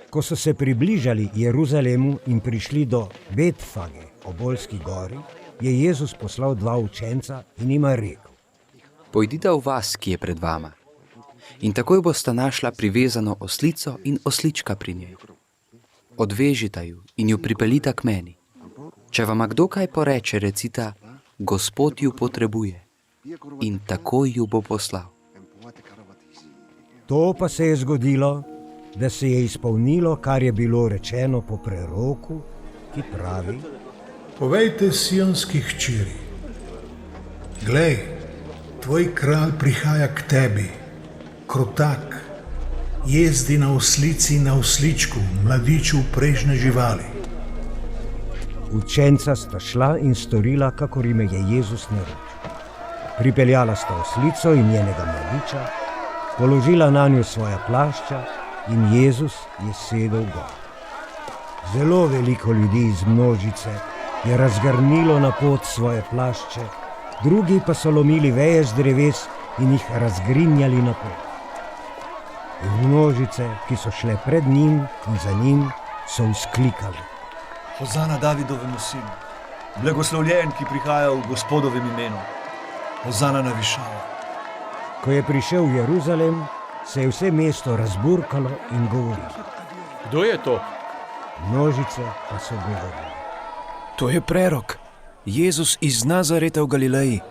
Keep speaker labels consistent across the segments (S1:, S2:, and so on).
S1: Ko so se približali Jeruzalemu in prišli do Betfage, ob Oljski gori, je Jezus poslal 2 učenca in jima rekel:
S2: Pojdite v vas, ki je pred vama, in takoj boste našla privezano oslico in oslička pri njej. Odvežite ju in ju pripeljite k meni. Če vam kdo kaj poreče, recita: Gospod ju potrebuje, in takoj ju bo poslal.
S1: To pa se je zgodilo, da se je izpolnilo, kar je bilo rečeno po preroku, ki pravi:
S3: Povejte sionski hčeri, glej, tvoj kralj prihaja k tebi, krutak, jezdi na oslici in na osličku, mladiču prežne živali.
S1: Učenca sta šla in storila, kakor jim je Jezus naročil. Pripeljala sta oslico in njenega mladiča, položila nanjo svoja plašča in Jezus je sedel gor. Zelo veliko ljudi iz množice je razgrnilo na pot svoje plašče, drugi pa so lomili veje z dreves in jih razgrinjali na pot. In množice, ki so šle pred njim in za njim, so vzklikali:
S4: Hozana Davidovemu sinu, blagoslovljen, ki prihaja v Gospodovem imenu. Hozana na višavah.
S1: Ko je prišel v Jeruzalem, se je vse mesto razburkalo in govorilo.
S5: Kdo je to?
S1: Množice pa so govorili:
S6: To je prerok, Jezus iz Nazareta v Galileji.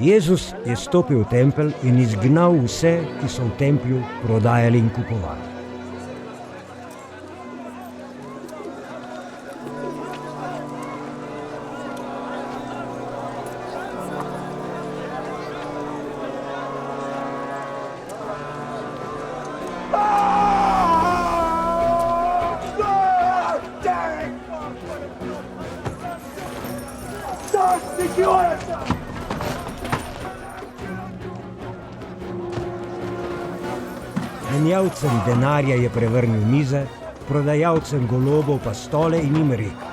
S1: Jezus je stopil v tempelj in izgnal vse, ki so v templju prodajali in kupovali. Menjavcem denarja je prevrnil mize, prodajalcem golobov pa stole in jim rekel: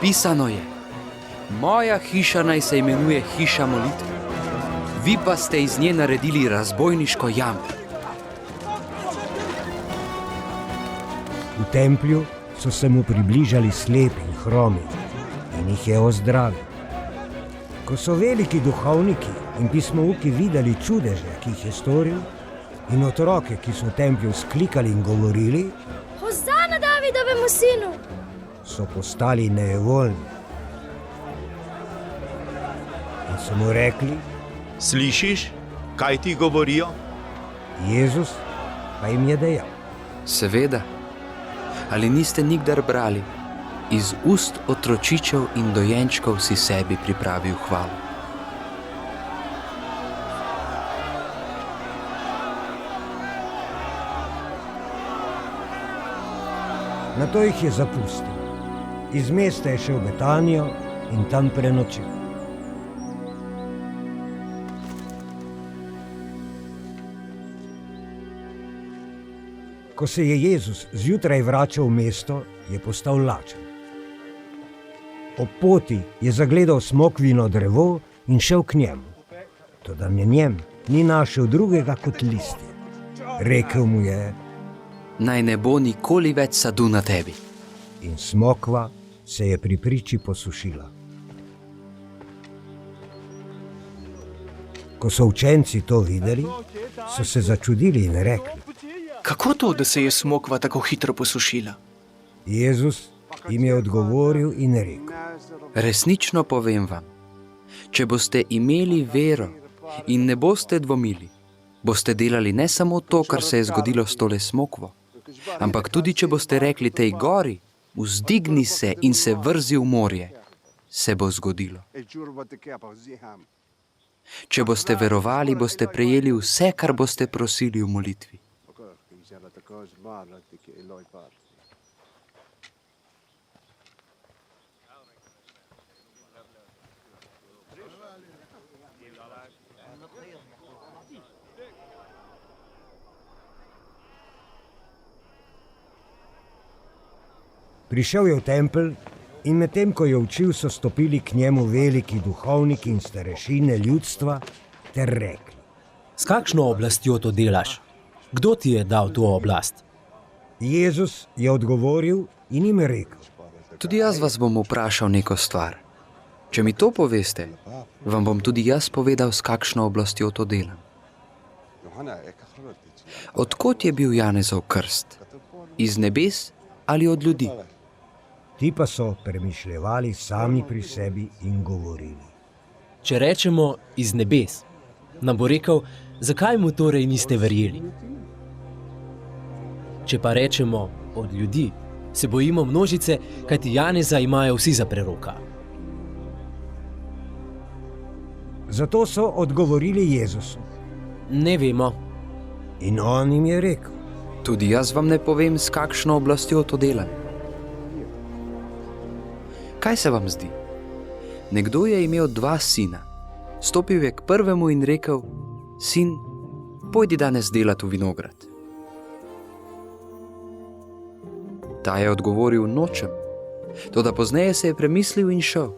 S2: Pisano je: Moja hiša naj se imenuje hiša molitve, vi pa ste iz nje naredili razbojniško jamo.
S1: V templju so se mu približali slepi in hromi in jih je ozdravil. Ko so veliki duhovniki in pismouki videli čudeže, ki jih je storil, in otroke, ki so v templju vzklikali in govorili:
S7: Hozana Davidovemu sinu,
S1: so postali nejevoljni. In so mu rekli:
S8: Slišiš, kaj ti govorijo?
S1: Jezus pa jim je dejal:
S2: Seveda, ali niste nikdar brali: Iz ust otročičev in dojenčkov si sebi pripravil hvalo.
S1: Nato jih je zapustil. Iz mesta je šel v Betanijo in tam prenočil. Ko se je Jezus zjutraj vračal v mesto, je postal lačen. Ob poti je zagledal smokvino drevo in šel k njemu. Toda na njem ni našel drugega kot listje. Rekel mu je:
S2: Naj ne bo nikoli več sadu na tebi.
S1: In smokva se je pri priči posušila. Ko so učenci to videli, so se začudili in rekli:
S6: Kako to, da se je smokva tako hitro posušila?
S1: Jezus jim je odgovoril in rekel:
S2: Resnično povem vam, če boste imeli vero in ne boste dvomili, boste delali ne samo to, kar se je zgodilo s tole smokvo, ampak tudi, če boste rekli tej gori: Vzdigni se in se vrzi v morje, se bo zgodilo. Če boste verovali, boste prejeli vse, kar boste prosili v molitvi.
S1: Prišel je v tempelj in medtem, ko je učil, so stopili k njemu veliki duhovniki in starešine ljudstva ter rekli:
S5: S kakšno oblastjo to delaš? Kdo ti je dal to oblast?
S1: Jezus je odgovoril in jim rekel:
S2: Tudi jaz vas bom vprašal neko stvar. Če mi to poveste, vam bom tudi jaz povedal, s kakšno oblastjo to delam. Odkot je bil Janezov krst? Iz nebes ali od ljudi?
S1: Ti pa so premišljevali sami pri sebi in govorili:
S5: Če rečemo iz nebes, nam bo rekel, zakaj mu torej niste verjeli? Če pa rečemo od ljudi, se bojimo množice, kajti Janeza imajo vsi za preroka.
S1: Zato so odgovorili Jezusu.
S5: Ne vemo.
S1: In on jim je rekel:
S2: Tudi jaz vam ne povem, s kakšno oblastjo to delam. Kaj se vam zdi? Nekdo je imel 2 sina. Stopil je k prvemu in rekel: Sin, pojdi danes delat v vinograd. Ta je odgovoril: Nočem. Toda pozneje se je premislil in šel.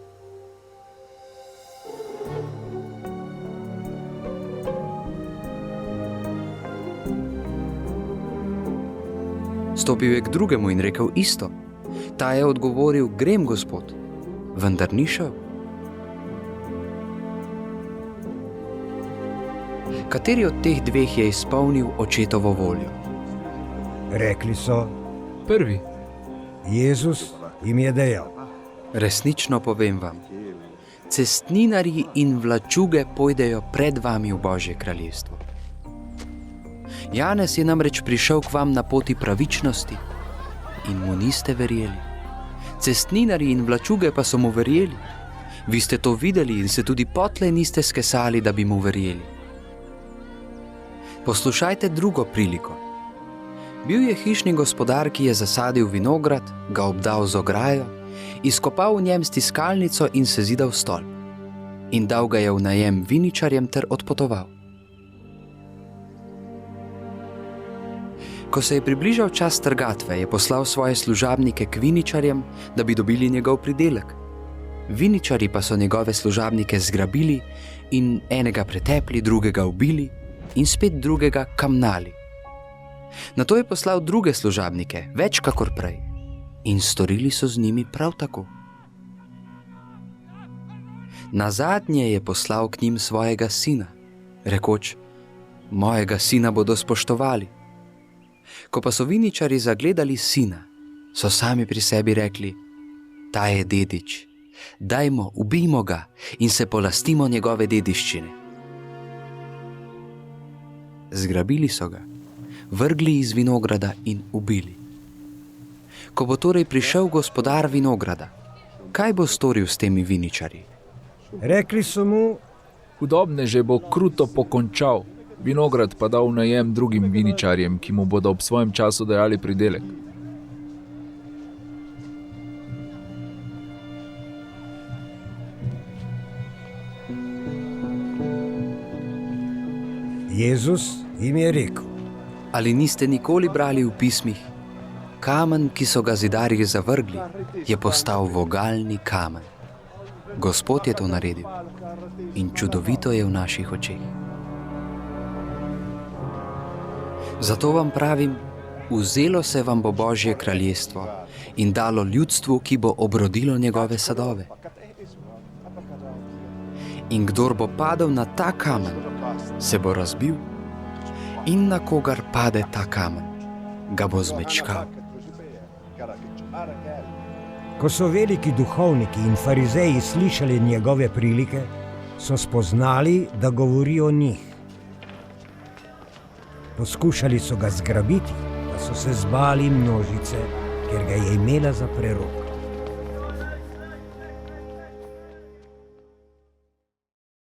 S2: Stopil je k drugemu in rekel isto. Ta je odgovoril: Grem, gospod, vendar ni šel. Kateri od teh 2 je izpolnil očetovo voljo?
S1: Rekli so:
S6: Prvi.
S1: Jezus jim je dejal:
S2: Resnično povem vam, cestninarji in vlačuge pojdejo pred vami v Božje kraljestvo. Janez je namreč prišel k vam na poti pravičnosti in mu niste verjeli. Cestninarji in vlačuge pa so mu verjeli. Vi ste to videli in se tudi potlej niste skesali, da bi mu verjeli. Poslušajte drugo priliko. Bil je hišni gospodar, ki je zasadil vinograd, ga obdal z ograjo, izkopal v njem stiskalnico in sezidal stolp. In dal ga je v najem viničarjem ter odpotoval. Ko se je približal čas trgatve, je poslal svoje služabnike k viničarjem, da bi dobili njegov pridelek. Viničarji pa so njegove služabnike zgrabili in enega pretepli, drugega ubili in spet drugega kamnali. Nato je poslal druge služabnike, več kakor prej, in storili so z njimi prav tako. Nazadnje je poslal k njim svojega sina, rekoč: Mojega sina bodo spoštovali. Ko pa so viničarji zagledali sina, so sami pri sebi rekli: Ta je dedič, dajmo, ubijmo ga in se polastimo njegove dediščine. Zgrabili so ga, vrgli iz vinograda in ubili. Ko bo torej prišel gospodar vinograda, kaj bo storil s temi viničarji?
S1: Rekli so mu:
S6: Hudobneže bo kruto pokončal, vinograd pa dal v najem drugim viničarjem, ki mu bodo ob svojem času dajali pridelek.
S1: Jezus jim je rekel:
S2: Ali niste nikoli brali v pismih? Kamen, ki so ga zidarji zavrgli, je postal vogalni kamen. Gospod je to naredil in čudovito je v naših očeh. Zato vam pravim, vzelo se vam bo Božje kraljestvo in dalo ljudstvu, ki bo obrodilo njegove sadove. In kdor bo padel na ta kamen, se bo razbil, in na kogar pade ta kamen, ga bo zmečkal.
S1: Ko so veliki duhovniki in farizeji slišali njegove prilike, so spoznali, da govori o njih. Poskušali so ga zgrabiti, pa so se zbali množice, ker ga je imela za proroka.